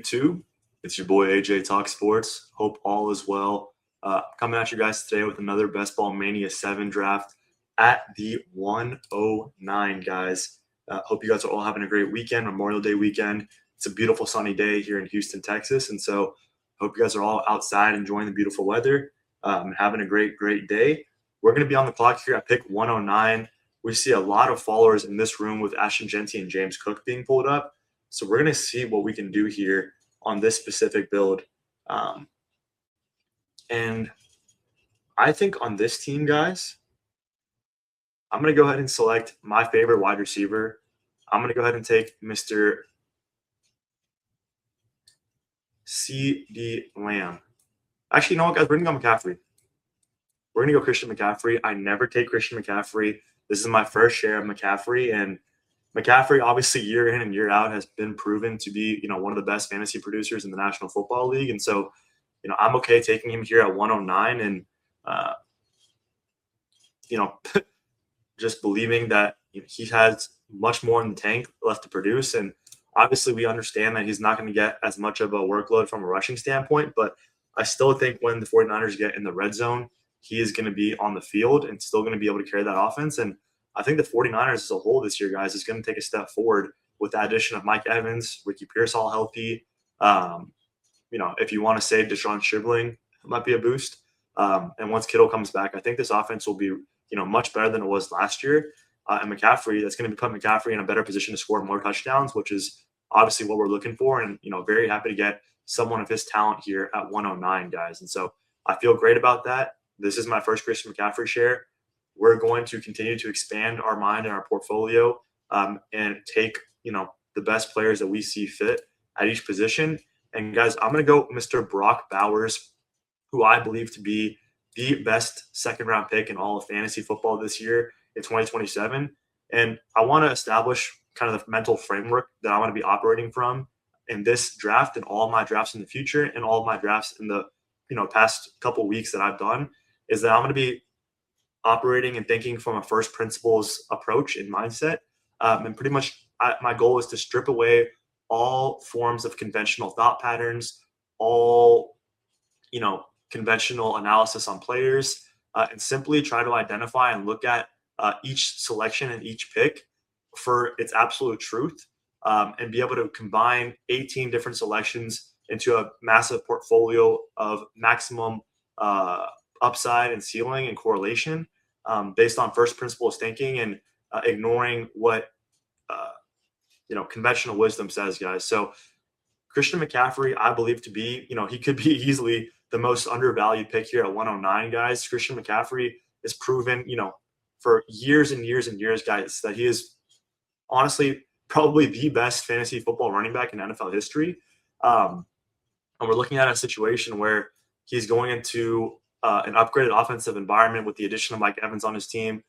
YouTube? It's your boy AJ Talk Sports. Hope all is well. Coming at you guys today with another Best Ball Mania 7 draft at the 109, guys. Hope you guys are all having a great weekend, Memorial Day weekend. It's a beautiful sunny day here in Houston, Texas, and so hope you guys are all outside enjoying the beautiful weather, having a great day. We're going to be on the clock here at pick 109. We see a lot of followers in this room with Ashton Genty and James Cook being pulled up. So we're going to see what we can do here on this specific build. And I think on this team, guys, I'm going to go ahead and select my favorite wide receiver. I'm going to go ahead and take Mr. C.D. Lamb. Actually, you know what, guys? We're going to go McCaffrey. We're going to go Christian McCaffrey. I never take Christian McCaffrey. This is my first share of McCaffrey, and McCaffrey, obviously, year in and year out, has been proven to be, one of the best fantasy producers in the National Football League. And so, I'm okay taking him here at 109 and, just believing that he has much more in the tank left to produce. And obviously, we understand that he's not going to get as much of a workload from a rushing standpoint, but I still think when the 49ers get in the red zone, he is going to be on the field and still going to be able to carry that offense. And I think the 49ers as a whole this year, guys, is going to take a step forward with the addition of Mike Evans, Ricky Pierce all healthy. If you want to save Deshaun Shibling, it might be a boost. And once Kittle comes back, I think this offense will be, much better than it was last year. And McCaffrey, that's going to put McCaffrey in a better position to score more touchdowns, which is obviously what we're looking for. And, very happy to get someone of his talent here at 109, guys. And so I feel great about that. This is my first Christian McCaffrey share. We're going to continue to expand our mind and our portfolio and take, the best players that we see fit at each position. And, guys, I'm going to go Mr. Brock Bowers, who I believe to be the best second-round pick in all of fantasy football this year in 2027. And I want to establish kind of the mental framework that I want to be operating from in this draft and all of my drafts in the future and all of my drafts in the, past couple of weeks that I've done, is that I'm going to be operating and thinking from a first principles approach and mindset. And pretty much my goal is to strip away all forms of conventional thought patterns, all, conventional analysis on players, and simply try to identify and look at each selection and each pick for its absolute truth, and be able to combine 18 different selections into a massive portfolio of maximum upside and ceiling and correlation based on first principles thinking and ignoring what conventional wisdom says, guys. So Christian McCaffrey, I believe to be, he could be easily the most undervalued pick here at 109, guys. Christian McCaffrey is proven, for years and years and years, guys, that he is honestly probably the best fantasy football running back in NFL history. And we're looking at a situation where he's going into an upgraded offensive environment with the addition of Mike Evans on his team,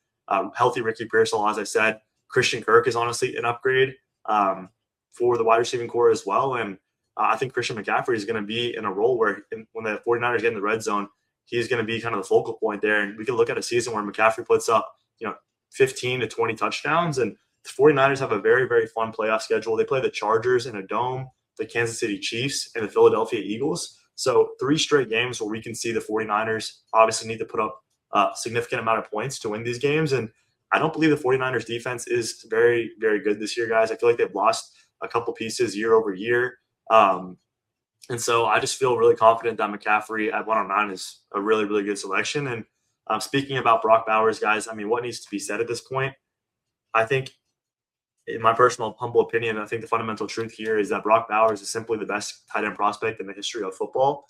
healthy Ricky Pearsall, as I said. Christian Kirk is honestly an upgrade for the wide receiving core as well. And I think Christian McCaffrey is going to be in a role where when the 49ers get in the red zone, he's going to be kind of the focal point there. And we can look at a season where McCaffrey puts up, 15 to 20 touchdowns. And the 49ers have a very, very fun playoff schedule. They play the Chargers in a dome, the Kansas City Chiefs, and the Philadelphia Eagles. So 3 straight games where we can see the 49ers obviously need to put up a significant amount of points to win these games. And I don't believe the 49ers defense is very, very good this year, guys. I feel like they've lost a couple pieces year over year. And so I just feel really confident that McCaffrey at 109 is a really, really good selection. And speaking about Brock Bowers, guys, I mean, what needs to be said at this point? I think, in my personal humble opinion, I think the fundamental truth here is that Brock Bowers is simply the best tight end prospect in the history of football.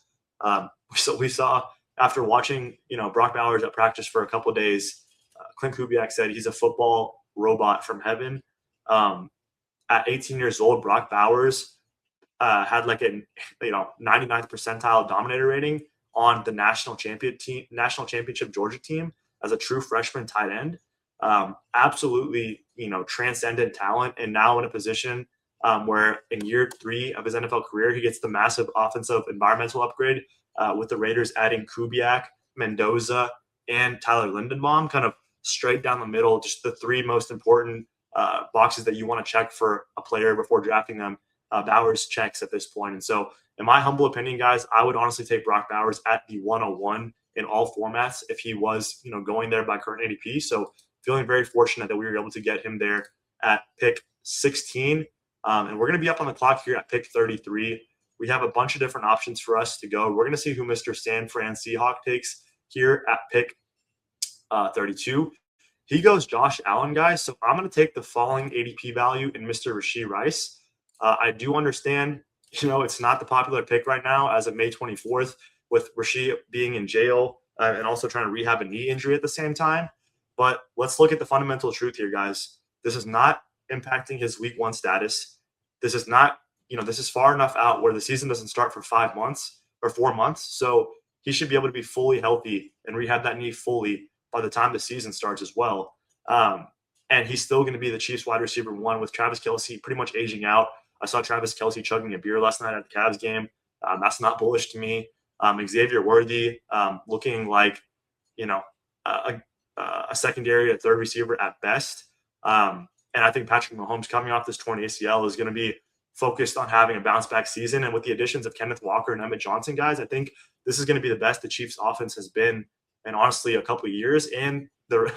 So we saw after watching, Brock Bowers at practice for a couple of days, Clint Kubiak said he's a football robot from heaven. At 18 years old, Brock Bowers had like a 99th percentile dominator rating on the national championship Georgia team as a true freshman tight end. Absolutely, transcendent talent, and now in a position where in year 3 of his NFL career, he gets the massive offensive environmental upgrade with the Raiders adding Kubiak, Mendoza, and Tyler Lindenbaum, kind of straight down the middle, just the 3 most important boxes that you want to check for a player before drafting them Bowers checks at this point. And so, in my humble opinion, guys, I would honestly take Brock Bowers at the 101 in all formats if he was, going there by current ADP. So, feeling very fortunate that we were able to get him there at pick 16. And we're going to be up on the clock here at pick 33. We have a bunch of different options for us to go. We're going to see who Mr. San Fran Seahawk takes here at pick 32. He goes Josh Allen, guys. So I'm going to take the falling ADP value in Mr. Rashee Rice. I do understand, it's not the popular pick right now as of May 24th with Rashee being in jail and also trying to rehab a knee injury at the same time. But let's look at the fundamental truth here, guys. This is not impacting his week 1 status. This is not, this is far enough out where the season doesn't start for 5 months or 4 months. So he should be able to be fully healthy and rehab that knee fully by the time the season starts as well. And he's still going to be the Chiefs wide receiver 1 with Travis Kelce pretty much aging out. I saw Travis Kelce chugging a beer last night at the Cavs game. That's not bullish to me. Xavier Worthy looking like, a secondary, a third receiver at best. And I think Patrick Mahomes coming off this torn ACL is going to be focused on having a bounce back season. And with the additions of Kenneth Walker and Emmett Johnson, guys, I think this is going to be the best the Chiefs offense has been in honestly a couple of years. And the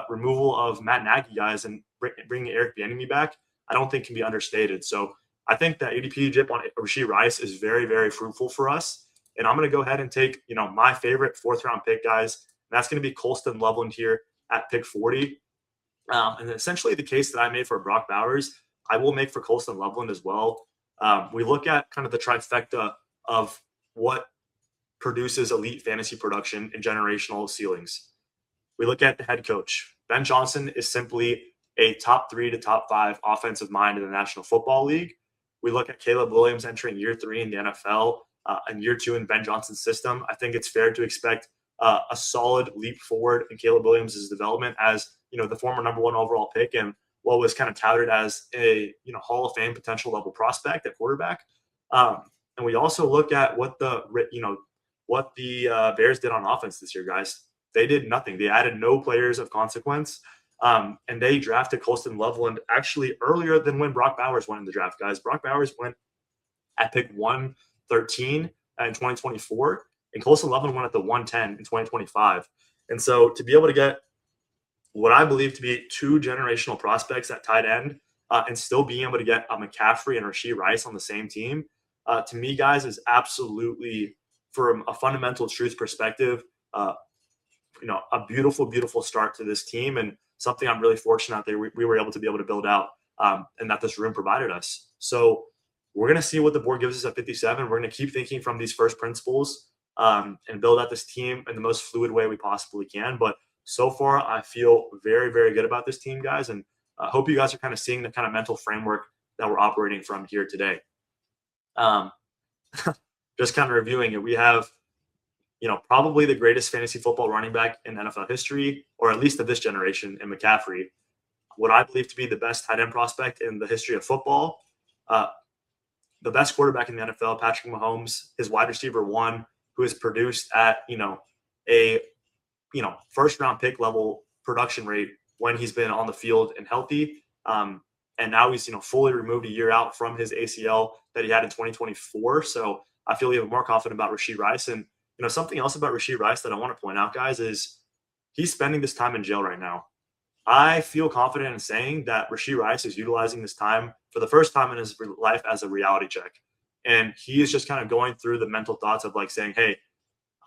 removal of Matt Nagy, guys, and bringing Eric Bieniemy back, I don't think can be understated. So I think that ADP dip on Rashee Rice is very, very fruitful for us. And I'm going to go ahead and take, my favorite 4th round pick, guys. And that's going to be Colston Loveland here at pick 40. And essentially the case that I made for Brock Bowers, I will make for Colston Loveland as well. We look at kind of the trifecta of what produces elite fantasy production and generational ceilings. We look at the head coach. Ben Johnson is simply a top 3 to top 5 offensive mind in the National Football League. We look at Caleb Williams entering year 3 in the NFL and year 2 in Ben Johnson's system. I think it's fair to expect a solid leap forward in Caleb Williams' development as, the former number 1 overall pick and what was kind of touted as a, Hall of Fame potential level prospect at quarterback. And we also look at what the Bears did on offense this year, guys. They did nothing. They added no players of consequence. And they drafted Colston Loveland actually earlier than when Brock Bowers went in the draft, guys. Brock Bowers went at pick 113 in 2024, and Colston Loveland went at the 110 in 2025. And so to be able to get what I believe to be 2 generational prospects at tight end and still being able to get a McCaffrey and Rashee Rice on the same team, to me, guys, is absolutely, from a fundamental truth perspective, a beautiful, beautiful start to this team and something I'm really fortunate that we were able to build out and that this room provided us. So we're going to see what the board gives us at 57. We're going to keep thinking from these first principles and build out this team in the most fluid way we possibly can. But so far, I feel very, very good about this team, guys. And I hope you guys are kind of seeing the kind of mental framework that we're operating from here today. Just kind of reviewing it, we have, probably the greatest fantasy football running back in NFL history, or at least of this generation, in McCaffrey. What I believe to be the best tight end prospect in the history of football. The best quarterback in the NFL, Patrick Mahomes, his wide receiver 1, who has produced at, a first round pick level production rate when he's been on the field and healthy. And now he's, fully removed a year out from his ACL that he had in 2024. So I feel even more confident about Rashee Rice. And, something else about Rashee Rice that I want to point out, guys, is he's spending this time in jail right now. I feel confident in saying that Rashee Rice is utilizing this time for the first time in his life as a reality check. And he is just kind of going through the mental thoughts of like saying, hey,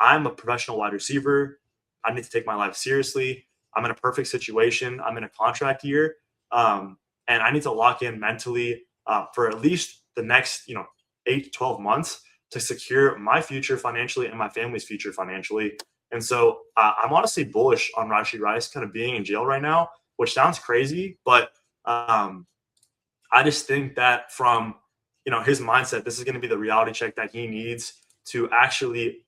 I'm a professional wide receiver. I need to take my life seriously. I'm in a perfect situation. I'm in a contract year. And I need to lock in mentally for at least the next, 8 to 12 months to secure my future financially and my family's future financially. And so I'm honestly bullish on Rashee Rice kind of being in jail right now, which sounds crazy, but I just think that from, his mindset, this is going to be the reality check that he needs to actually,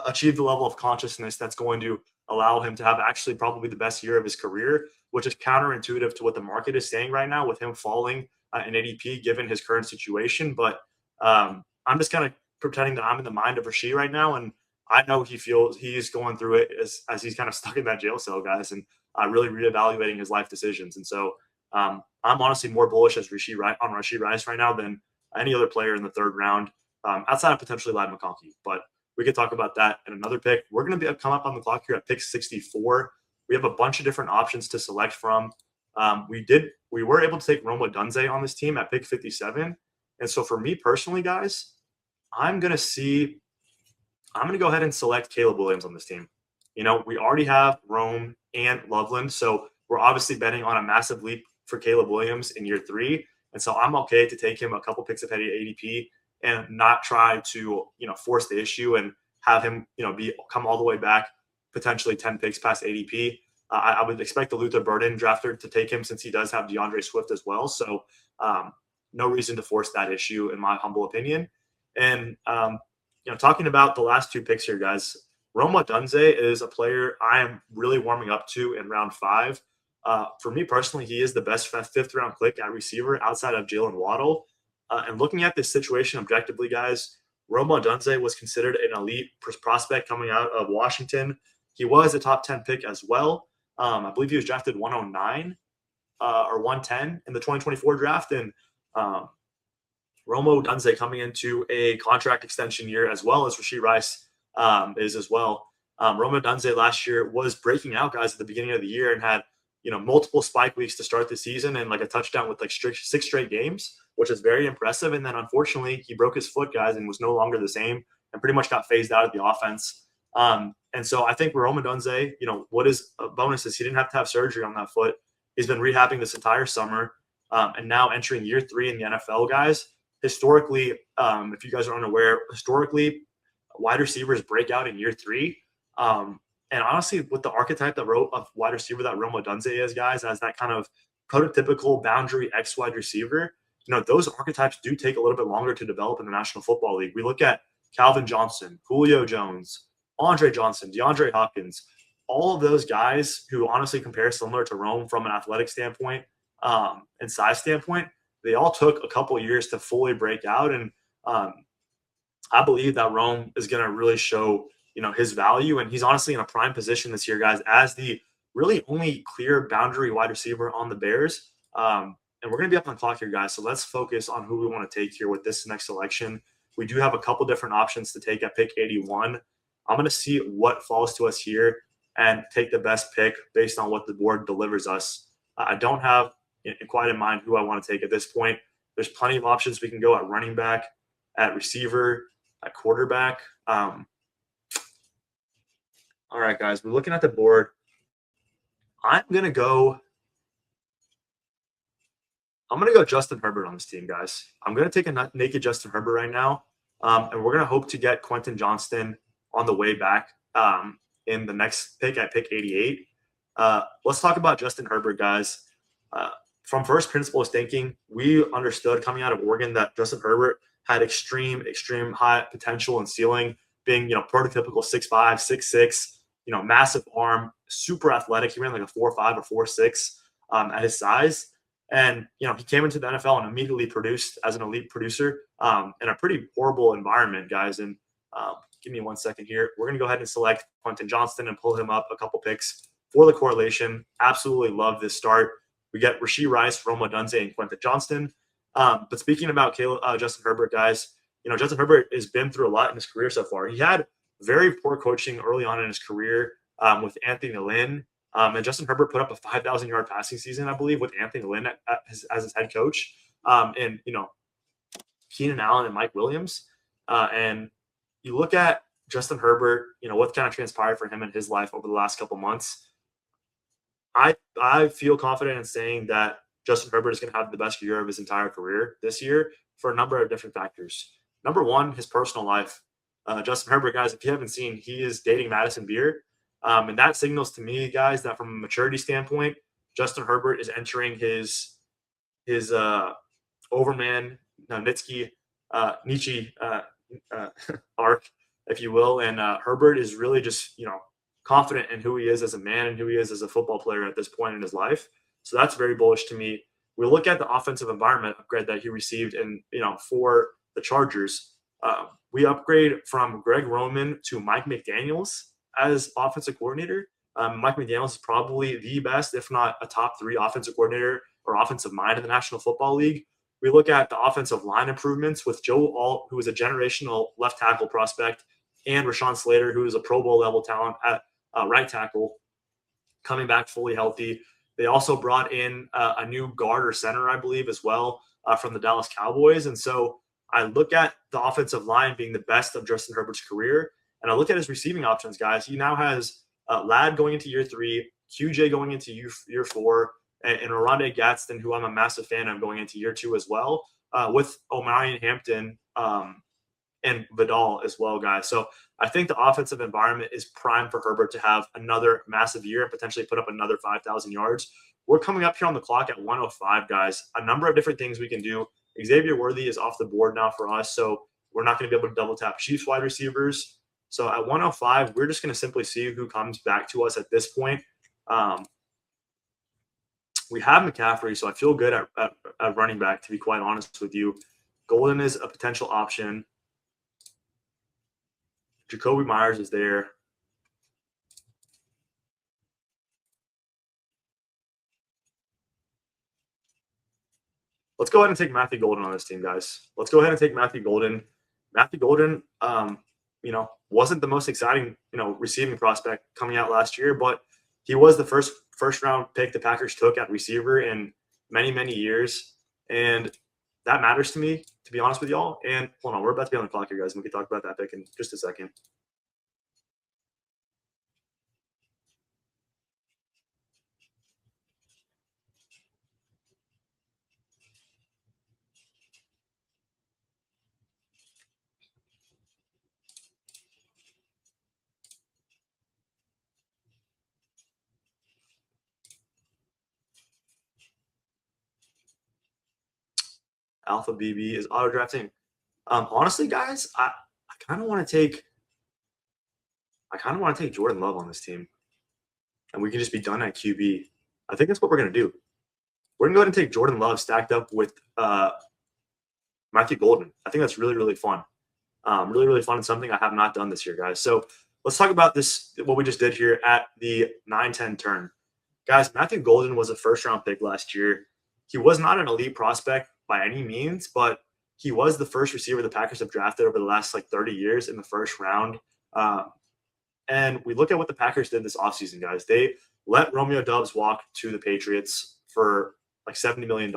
achieve the level of consciousness that's going to allow him to have actually probably the best year of his career, which is counterintuitive to what the market is saying right now with him falling in ADP given his current situation. But I'm just kind of pretending that I'm in the mind of Rashee right now. And I know he feels he's going through it as he's kind of stuck in that jail cell, guys, and really reevaluating his life decisions. And so I'm honestly more bullish as on Rashid Rice right now than any other player in the third round, outside of potentially Ladd McConkey. But we could talk about that in another pick. We're going to come up on the clock here at pick 64. We have a bunch of different options to select from. We were able to take Rome Odunze on this team at pick 57. And so for me personally, guys, I'm going to go ahead and select Caleb Williams on this team. We already have Rome and Loveland, so we're obviously betting on a massive leap for Caleb Williams in year 3. And so I'm okay to take him a couple picks ahead of ADP and not try to, force the issue and have him, come all the way back, potentially 10 picks past ADP. I would expect the Luther Burden drafter to take him since he does have DeAndre Swift as well. So no reason to force that issue, in my humble opinion. And, talking about the last 2 picks here, guys, Rome Odunze is a player I am really warming up to in round 5. For me personally, he is the best 5th round click at receiver outside of Jalen Waddle. And looking at this situation objectively, guys, Rome Odunze was considered an elite prospect coming out of Washington. He was a top 10 pick as well. I believe he was drafted 109 or 110 in the 2024 draft. And Rome Odunze coming into a contract extension year as well as Rashid Rice is as well. Rome Odunze last year was breaking out, guys, at the beginning of the year and had multiple spike weeks to start the season and like a touchdown with like 6 straight games, which is very impressive. And then unfortunately, he broke his foot, guys, and was no longer the same and pretty much got phased out of the offense. And so I think Rome Odunze, what is a bonus is he didn't have to have surgery on that foot. He's been rehabbing this entire summer and now entering year 3 in the NFL, guys. Historically, if you guys are unaware, wide receivers break out in year 3. And honestly, with the archetype of wide receiver that Rome Odunze is, guys, as that kind of prototypical boundary X wide receiver, those archetypes do take a little bit longer to develop in the National Football League. We look at Calvin Johnson, Julio Jones, Andre Johnson, DeAndre Hopkins, all of those guys who honestly compare similar to Rome from an athletic standpoint and size standpoint. They all took a couple years to fully break out. And I believe that Rome is going to really show, his value. And he's honestly in a prime position this year, guys, as the really only clear boundary wide receiver on the Bears. And we're going to be up on the clock here, guys. So let's focus on who we want to take here with this next selection. We do have a couple different options to take at pick 81. I'm going to see what falls to us here and take the best pick based on what the board delivers us. I don't have quite in mind who I want to take at this point. There's plenty of options. We can go at running back, at receiver, at quarterback. All right, guys, we're looking at the board. I'm going to go Justin Herbert on this team, guys. I'm going to take a naked Justin Herbert right now, and we're going to hope to get Quentin Johnston on the way back in the next pick at pick 88. Let's talk about Justin Herbert, guys. From first principles thinking, we understood coming out of Oregon that Justin Herbert had extreme high potential and ceiling, being, prototypical 6'5", 6'6", massive arm, super athletic. He ran like a 4.5 or 4.6 at his size. And, he came into the NFL and immediately produced as an elite producer in a pretty horrible environment, guys. And give me 1 second here. We're going to go ahead and select Quentin Johnston and pull him up a couple picks for the correlation. Absolutely love this start. We get Rashid Rice, Rome Odunze, and Quentin Johnston. But speaking about Justin Herbert, guys, Justin Herbert has been through a lot in his career so far. He had very poor coaching early on in his career with Anthony Lynn. And Justin Herbert put up a 5,000-yard passing season, I believe, with Anthony Lynn as his head coach. And, Keenan Allen and Mike Williams. And you look at Justin Herbert, what kind of transpired for him in his life over the last couple months. I feel confident in saying that Justin Herbert is going to have the best year of his entire career this year for a number of different factors. Number one, his personal life. Justin Herbert, guys, if you haven't seen, he is dating Madison Beer. And that signals to me, guys, that from a maturity standpoint, Justin Herbert is entering his Overman, Nietzsche arc, if you will. And Herbert is really just, confident in who he is as a man and who he is as a football player at this point in his life. So that's very bullish to me. We look at the offensive environment upgrade that he received and, for the Chargers. We upgrade from Greg Roman to Mike McDaniels as offensive coordinator. Mike McDaniels is probably the best, if not a top 3 offensive coordinator or offensive mind in the National Football League. We look at the offensive line improvements with Joe Alt, who is a generational left tackle prospect, and Rashawn Slater, who is a Pro Bowl level talent at right tackle, coming back fully healthy. They also brought in a new guard or center, I believe, as well from the Dallas Cowboys. And so I look at the offensive line being the best of Justin Herbert's career, and I look at his receiving options, guys. He now has Ladd going into year 3, QJ going into year 4, and Oronde Gadsden, who I'm a massive fan of, going into year 2 as well, with Omarion Hampton and Vidal as well, guys. So I think the offensive environment is prime for Herbert to have another massive year and potentially put up another 5,000 yards. We're coming up here on the clock at 105, guys. A number of different things we can do. Xavier Worthy is off the board now for us, so we're not going to be able to double tap Chiefs wide receivers. So at 105, we're just going to simply see who comes back to us at this point. We have McCaffrey, so I feel good at running back, to be quite honest with you. Golden is a potential option. Jacoby Myers is there. Let's go ahead and take Matthew Golden on this team, guys. Let's go ahead and take Matthew Golden. Matthew Golden, wasn't the most exciting, receiving prospect coming out last year, but he was the first round pick the Packers took at receiver in many, many years. And that matters to me, to be honest with y'all. And hold on, we're about to be on the clock here, guys. And we can talk about that pick in just a second. Alpha BB is auto drafting. Honestly, guys, I kind of want to take Jordan Love on this team, and we can just be done at QB. I think that's what we're gonna do. We're gonna go ahead and take Jordan Love stacked up with Matthew Golden. I think that's really, really fun. Really, really fun, and something I have not done this year, guys. So let's talk about this, what we just did here at the 9-10 turn. Guys, Matthew Golden was a first-round pick last year. He was not an elite prospect by any means, but he was the first receiver the Packers have drafted over the last 30 years in the first round. And we look at what the Packers did this offseason, guys. They let Romeo Doubs walk to the Patriots for $70 million.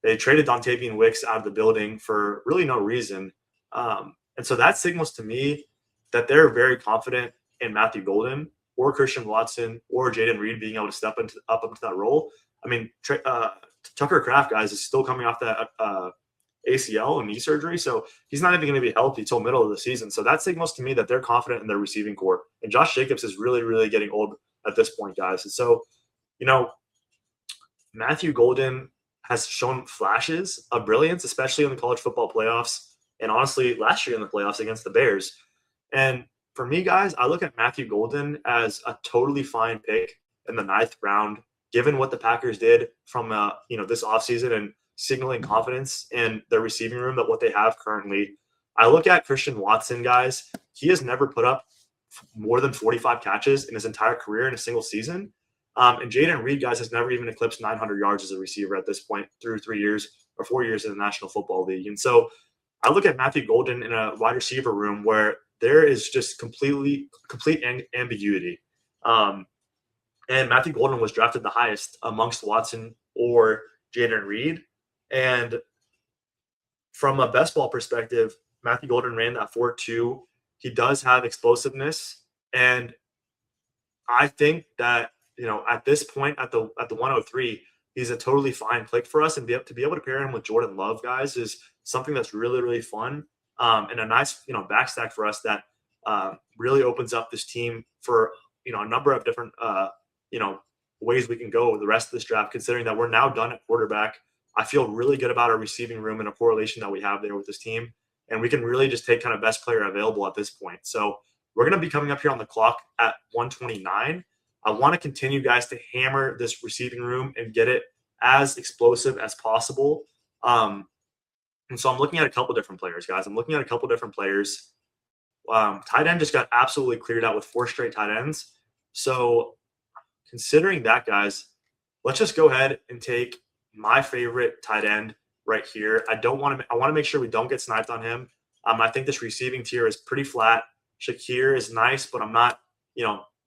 They traded Dontavian Wicks out of the building for really no reason. And so that signals to me that they're very confident in Matthew Golden or Christian Watson or Jaden Reed being able to step up into that role. I mean, Tucker Kraft, guys, is still coming off that ACL and knee surgery, so he's not even going to be healthy till middle of the season. So that signals to me that they're confident in their receiving core. And Josh Jacobs is really, really getting old at this point, guys. And so, Matthew Golden has shown flashes of brilliance, especially in the college football playoffs, and honestly, last year in the playoffs against the Bears. And for me, guys, I look at Matthew Golden as a totally fine pick in the 9th round, given what the Packers did from this offseason and signaling confidence in their receiving room that what they have currently. I look at Christian Watson, guys. He has never put up more than 45 catches in his entire career in a single season. And Jaden Reed, guys, has never even eclipsed 900 yards as a receiver at this point through 3 years or 4 years in the National Football League. And so I look at Matthew Golden in a wide receiver room where there is just complete ambiguity. And Matthew Golden was drafted the highest amongst Watson or Jaden Reed. And from a best ball perspective, Matthew Golden ran that 4.2. He does have explosiveness. And I think that, at this point at the 103, he's a totally fine pick for us. And to be able to pair him with Jordan Love, guys, is something that's really, really fun. And a nice, backstack for us that really opens up this team for, a number of different, ways we can go the rest of this draft, considering that we're now done at quarterback. I feel really good about our receiving room and a correlation that we have there with this team. And we can really just take kind of best player available at this point. So we're going to be coming up here on the clock at 129. I want to continue, guys, to hammer this receiving room and get it as explosive as possible. And so I'm looking at a couple different players, guys. Tight end just got absolutely cleared out with 4 straight tight ends. So considering that, guys, let's just go ahead and take my favorite tight end right here. I want to make sure we don't get sniped on him. I think this receiving tier is pretty flat. Shakir is nice, but I'm not,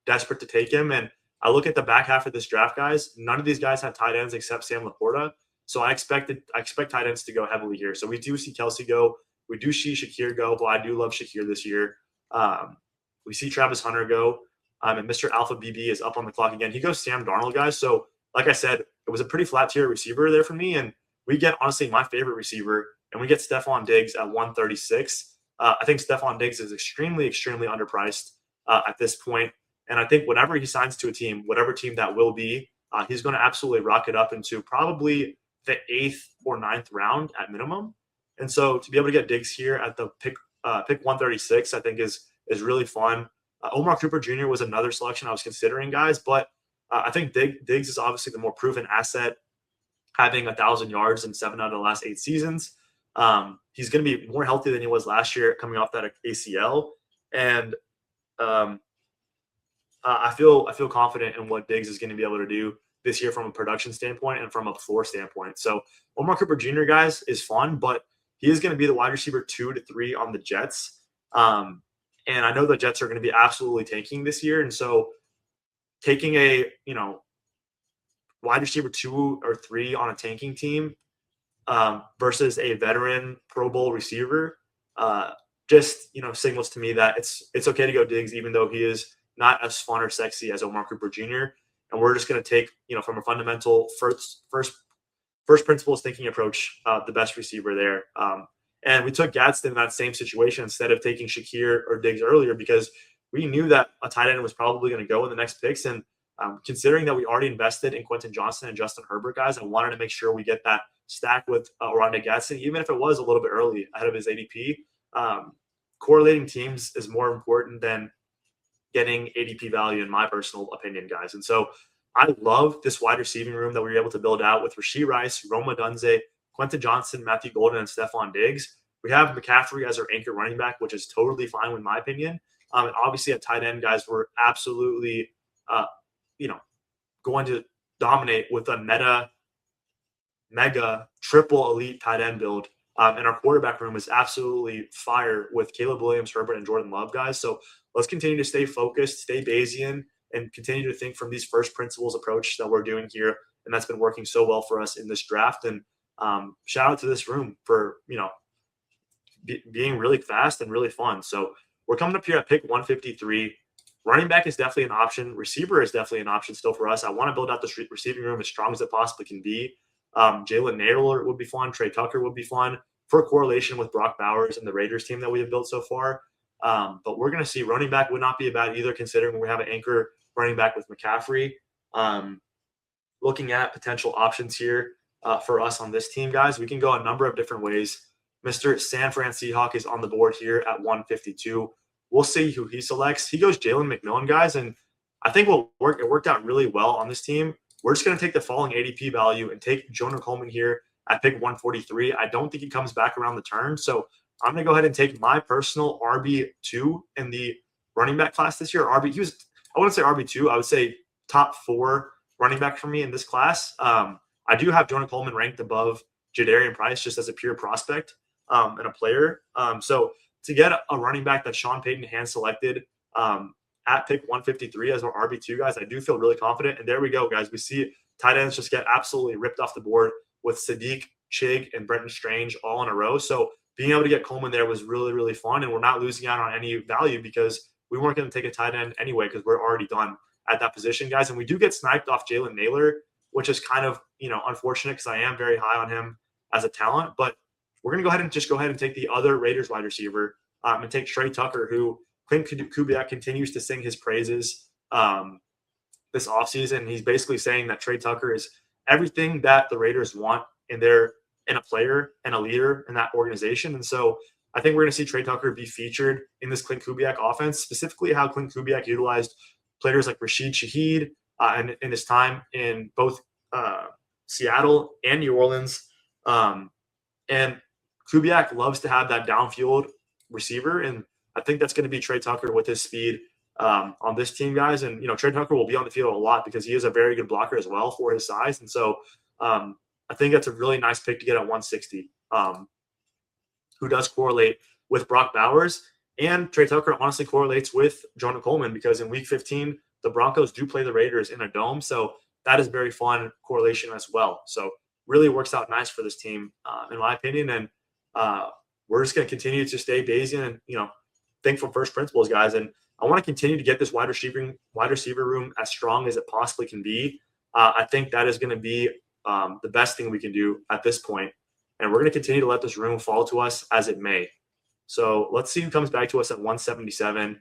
desperate to take him. And I look at the back half of this draft, guys. None of these guys have tight ends except Sam Laporta. So I expect tight ends to go heavily here. So we do see Kelsey go. We do see Shakir go, but I do love Shakir this year. We see Travis Hunter go. And Mr. Alpha BB is up on the clock again. He goes Sam Darnold, guys. So like I said, it was a pretty flat tier receiver there for me. And we get, honestly, my favorite receiver, and we get Stephon Diggs at 136. I think Stephon Diggs is extremely, extremely underpriced at this point. And I think whenever he signs to a team, whatever team that will be, he's going to absolutely rock it up into probably the 8th or 9th round at minimum. And so to be able to get Diggs here at the pick 136, I think is really fun. Omar Cooper Jr. was another selection I was considering, guys, but I think Diggs is obviously the more proven asset, having 1,000 yards in 7 out of the last 8 seasons. He's going to be more healthy than he was last year coming off that ACL. And I feel confident in what Diggs is going to be able to do this year from a production standpoint and from a floor standpoint. So Omar Cooper Jr., guys, is fun, but he is going to be the wide receiver 2 to 3 on the Jets. And I know the Jets are going to be absolutely tanking this year. And so taking a, wide receiver 2 or 3 on a tanking team versus a veteran Pro Bowl receiver just, signals to me that it's okay to go Diggs, even though he is not as fun or sexy as Omar Cooper Jr. And we're just going to take, from a fundamental first principles thinking approach, the best receiver there. And we took Gadsden in that same situation instead of taking Shakir or Diggs earlier because we knew that a tight end was probably going to go in the next picks. And considering that we already invested in Quentin Johnson and Justin Herbert, guys, I wanted to make sure we get that stack with Oronde Gadsden, even if it was a little bit early ahead of his ADP. Correlating teams is more important than getting ADP value, in my personal opinion, guys. And so I love this wide receiving room that we were able to build out with Rashee Rice, Roma Dunze, Quentin Johnson, Matthew Golden, and Stephon Diggs. We have McCaffrey as our anchor running back, which is totally fine in my opinion. And obviously at tight end, guys, we're absolutely, going to dominate with a mega triple elite tight end build. And our quarterback room is absolutely fire with Caleb Williams, Herbert, and Jordan Love, guys. So let's continue to stay focused, stay Bayesian, and continue to think from these first principles approach that we're doing here. And that's been working so well for us in this draft. And shout out to this room for, being really fast and really fun. So we're coming up here at pick 153. Running back is definitely an option. Receiver is definitely an option still for us. I want to build out the receiving room as strong as it possibly can be. Jalen Naylor would be fun. Trey Tucker would be fun for correlation with Brock Bowers and the Raiders team that we have built so far. But we're going to see running back would not be bad either, considering we have an anchor running back with McCaffrey. Looking at potential options here for us on this team, guys, we can go a number of different ways. Mr. San Fran Seahawk is on the board here at 152. We'll see who he selects. He goes Jalen McMillan, guys, and I think it worked out really well on this team. We're just going to take the falling ADP value and take Jonah Coleman here at pick 143. I don't think he comes back around the turn, so I'm going to go ahead and take my personal RB2 in the running back class this year. I wouldn't say RB2. I would say top 4 running back for me in this class. I do have Jonah Coleman ranked above Jadarian Price just as a pure prospect and a player. So to get a running back that Sean Payton hand selected at pick 153 as our RB2, guys, I do feel really confident. And there we go, guys. We see tight ends just get absolutely ripped off the board with Sadiq, Chig, and Brenton Strange all in a row. So being able to get Coleman there was really, really fun. And we're not losing out on any value because we weren't going to take a tight end anyway because we're already done at that position, guys. And we do get sniped off Jalen Naylor, which is kind of, unfortunate because I am very high on him as a talent. But we're going to go ahead and take the other Raiders wide receiver and take Trey Tucker, who Clint Kubiak continues to sing his praises this offseason. He's basically saying that Trey Tucker is everything that the Raiders want in a player and a leader in that organization. And so I think we're going to see Trey Tucker be featured in this Clint Kubiak offense, specifically how Clint Kubiak utilized players like Rashid Shaheed and in his time in both Seattle and New Orleans. And Kubiak loves to have that downfield receiver, and I think that's going to be Trey Tucker with his speed on this team, guys. And, Trey Tucker will be on the field a lot because he is a very good blocker as well for his size. And so I think that's a really nice pick to get at 160, who does correlate with Brock Bowers. And Trey Tucker honestly correlates with Jonah Coleman because in Week 15, the Broncos do play the Raiders in a dome. So that is very fun correlation as well. So really works out nice for this team, in my opinion. And we're just going to continue to stay Bayesian and, think from first principles, guys. And I want to continue to get this wide receiver room as strong as it possibly can be. I think that is going to be the best thing we can do at this point. And we're going to continue to let this room fall to us as it may. So let's see who comes back to us at 177.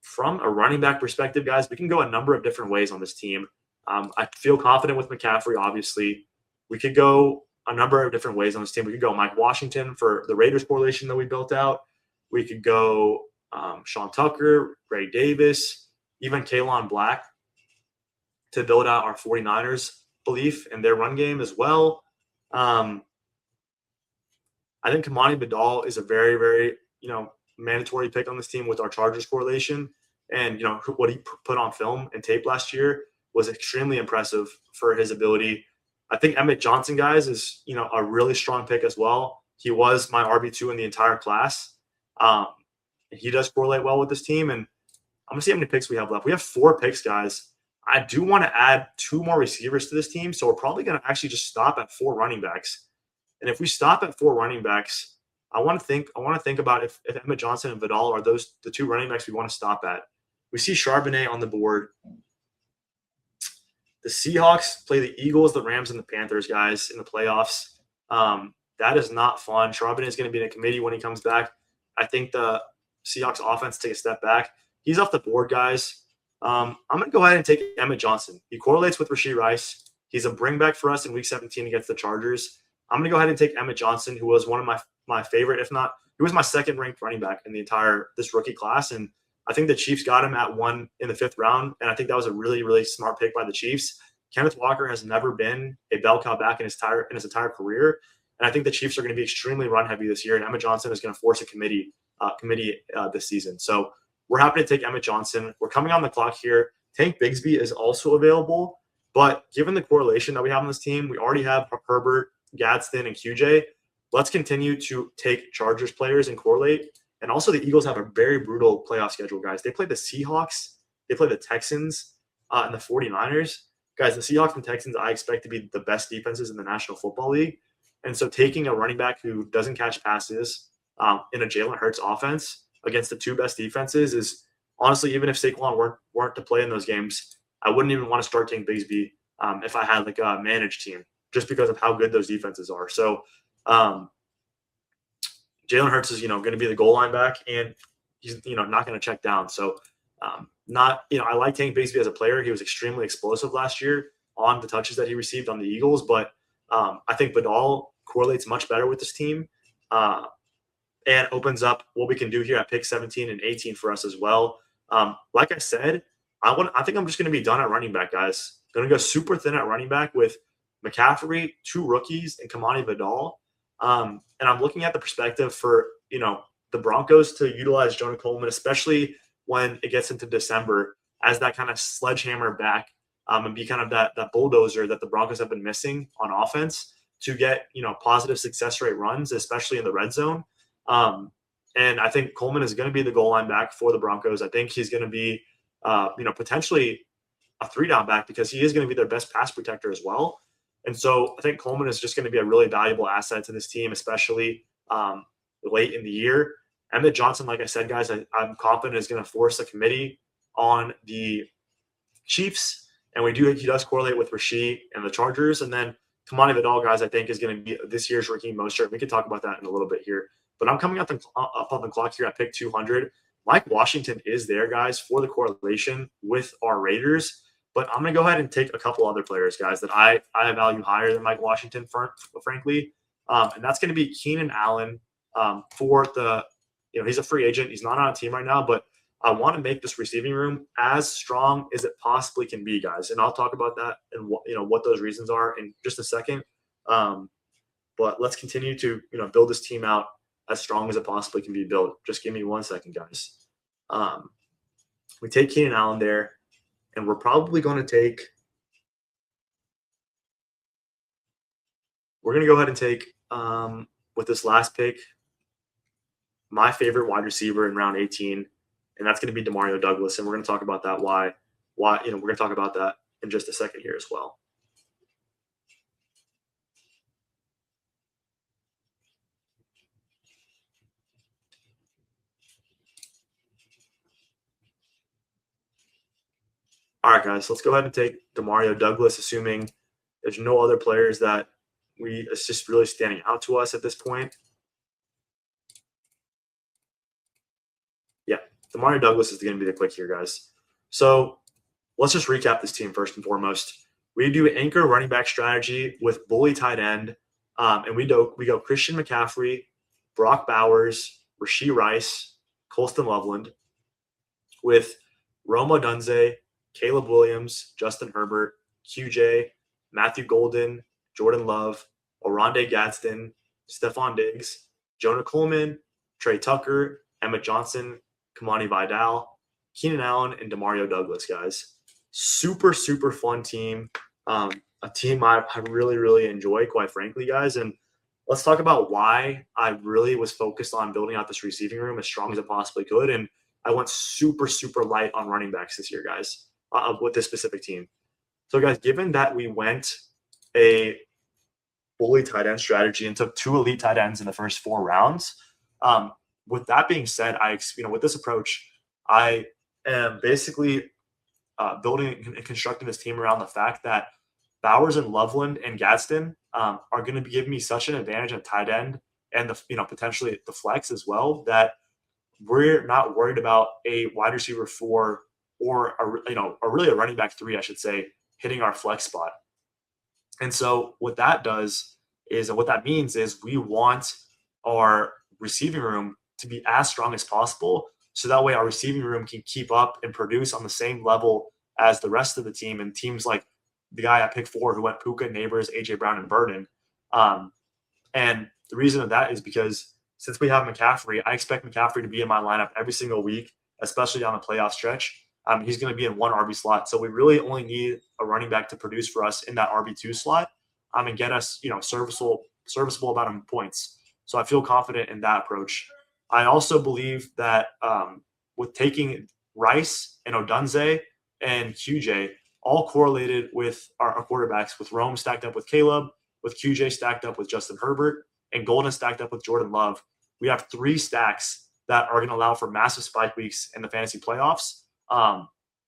From a running back perspective, guys, we can go a number of different ways on this team. I feel confident with McCaffrey, obviously. We could go a number of different ways on this team. We could go Mike Washington for the Raiders correlation that we built out. We could go Sean Tucker, Ray Davis, even Kaylan Black to build out our 49ers belief in their run game as well. I think Kamani Vidal is a very, very, mandatory pick on this team with our Chargers correlation. And, what he put on film and tape last year was extremely impressive for his ability. I think Emmett Johnson, guys, is, a really strong pick as well. He was my RB2 in the entire class. He does correlate well with this team. And I'm going to see how many picks we have left. We have 4 picks, guys. I do want to add 2 more receivers to this team. So we're probably going to actually just stop at 4 running backs. And if we stop at 4 running backs, I want to think about if Emmett Johnson and Vidal are the 2 running backs we want to stop at. We see Charbonnet on the board. The Seahawks play the Eagles, the Rams, and the Panthers, guys, in the playoffs. That is not fun. Charbonnet is going to be in a committee when he comes back. I think the Seahawks offense take a step back. He's off the board, guys. I'm going to go ahead and take Emmett Johnson. He correlates with Rashee Rice. He's a bring back for us in Week 17 against the Chargers. I'm going to go ahead and take Emmett Johnson, who was one of my favorite, if not, he was my second-ranked running back in the entire this rookie class. And I think the Chiefs got him at 1 in the 5th round, and I think that was a really, really smart pick by the Chiefs. Kenneth Walker has never been a bell cow back in his entire career, and I think the Chiefs are going to be extremely run-heavy this year, and Emmett Johnson is going to force a committee this season. So we're happy to take Emmett Johnson. We're coming on the clock here. Tank Bigsby is also available, but given the correlation that we have on this team, we already have Herbert, Gadsden, and QJ. Let's continue to take Chargers players and correlate. And also the Eagles have a very brutal playoff schedule, guys. They play the Seahawks, they play the Texans, and the 49ers. Guys, the Seahawks and Texans I expect to be the best defenses in the National Football League. And so taking a running back who doesn't catch passes in a Jalen Hurts offense against the 2 best defenses is honestly, even if Saquon weren't to play in those games, I wouldn't even want to start Tank Bigsby if I had like a managed team, just because of how good those defenses are. So Jalen Hurts is, going to be the goal line back, and he's, not going to check down. So I like Tank Bigsby as a player. He was extremely explosive last year on the touches that he received on the Eagles, but I think Vidal correlates much better with this team and opens up what we can do here at pick 17 and 18 for us as well. Like I said, I think I'm just going to be done at running back, guys. Going to go super thin at running back with McCaffrey, 2 rookies, and Kamani Vidal. And I'm looking at the perspective for, the Broncos to utilize Jonah Coleman, especially when it gets into December, as that kind of sledgehammer back and be kind of that bulldozer that the Broncos have been missing on offense to get, positive success rate runs, especially in the red zone. And I think Coleman is going to be the goal line back for the Broncos. I think he's going to be, potentially a 3-down back because he is going to be their best pass protector as well. And so I think Coleman is just going to be a really valuable asset to this team, especially late in the year. Emmett Johnson, like I said, guys, I'm confident is going to force a committee on the Chiefs. And he does correlate with Rashee and the Chargers. And then Kamani Vidal, guys, I think is going to be this year's Raheem Mostert. We can talk about that in a little bit here. But I'm coming up on the clock here at pick 200. Mike Washington is there, guys, for the correlation with our Raiders. But I'm going to go ahead and take a couple other players, guys, that I value higher than Mike Washington, frankly. And that's going to be Keenan Allen for the he's a free agent. He's not on a team right now, but I want to make this receiving room as strong as it possibly can be, guys. And I'll talk about that and what those reasons are in just a second. But let's continue to build this team out as strong as it possibly can be built. Just give me 1 second, guys. We take Keenan Allen there. And we're probably going to take we're going to go ahead and take, with this last pick, my favorite wide receiver in round 18, and that's going to be Demario Douglas. And we're going to talk about that. Why, we're going to talk about that in just a second here as well. All right, guys, let's go ahead and take Demario Douglas, assuming there's no other players that it's just really standing out to us at this point. Yeah, Demario Douglas is going to be the click here, guys. So let's just recap this team first and foremost. We do anchor running back strategy with bully tight end, and we go Christian McCaffrey, Brock Bowers, Rashee Rice, Colston Loveland, with Rome Odunze, Caleb Williams, Justin Herbert, QJ, Matthew Golden, Jordan Love, Oronde Gadsden, Stephon Diggs, Jonah Coleman, Trey Tucker, Emmett Johnson, Kamani Vidal, Keenan Allen, and Demario Douglas, guys. Super, super fun team. A team I really, really enjoy, quite frankly, guys. And let's talk about why I really was focused on building out this receiving room as strong as I possibly could. And I went super, super light on running backs this year, guys, with this specific team. So, guys, given that we went a bully tight end strategy and took 2 elite tight ends in the first 4 rounds, with that being said, with this approach, I am basically building and constructing this team around the fact that Bowers and Loveland and Gadsden are going to be giving me such an advantage at tight end and potentially the flex as well, that we're not worried about a wide receiver 4 or really a running back 3, I should say, hitting our flex spot. And so what that does is, and what that means is, we want our receiving room to be as strong as possible, so that way our receiving room can keep up and produce on the same level as the rest of the team, and teams like the guy at pick 4 who went Puka, Neighbors, AJ Brown, and Burden. And the reason of that is because since we have McCaffrey, I expect McCaffrey to be in my lineup every single week, especially on the playoff stretch. He's going to be in 1 RB slot. So we really only need a running back to produce for us in that RB2 slot and get us, serviceable amount of points. So I feel confident in that approach. I also believe that with taking Rice and Odunze and QJ, all correlated with our quarterbacks, with Rome stacked up with Caleb, with QJ stacked up with Justin Herbert, and Golden stacked up with Jordan Love, we have 3 stacks that are going to allow for massive spike weeks in the fantasy playoffs.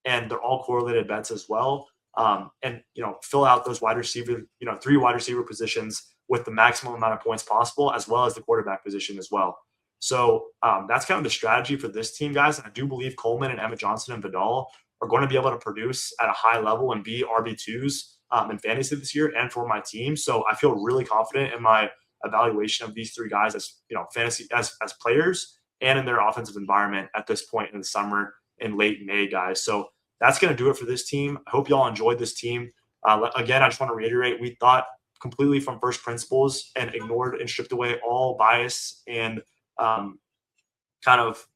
And they're all correlated bets as well. And fill out those wide receiver, 3 wide receiver positions with the maximum amount of points possible, as well as the quarterback position as well. So that's kind of the strategy for this team, guys. And I do believe Coleman and Emmett Johnson and Vidal are going to be able to produce at a high level and be RB2s in fantasy this year and for my team. So I feel really confident in my evaluation of these 3 guys as fantasy as players and in their offensive environment at this point in the summer in late May, guys. So that's going to do it for this team. I hope you all enjoyed this team. Again, I just want to reiterate, we thought completely from first principles and ignored and stripped away all bias and kind of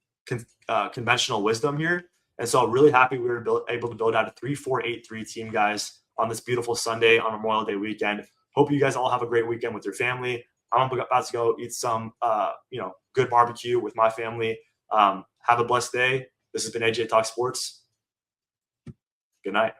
conventional wisdom here. And so I'm really happy we were able to build out a 3-4-8-3 team, guys, on this beautiful Sunday on Memorial Day weekend. Hope you guys all have a great weekend with your family. I'm about to go eat some, good barbecue with my family. Have a blessed day. This has been AJ Talk Sports. Good night.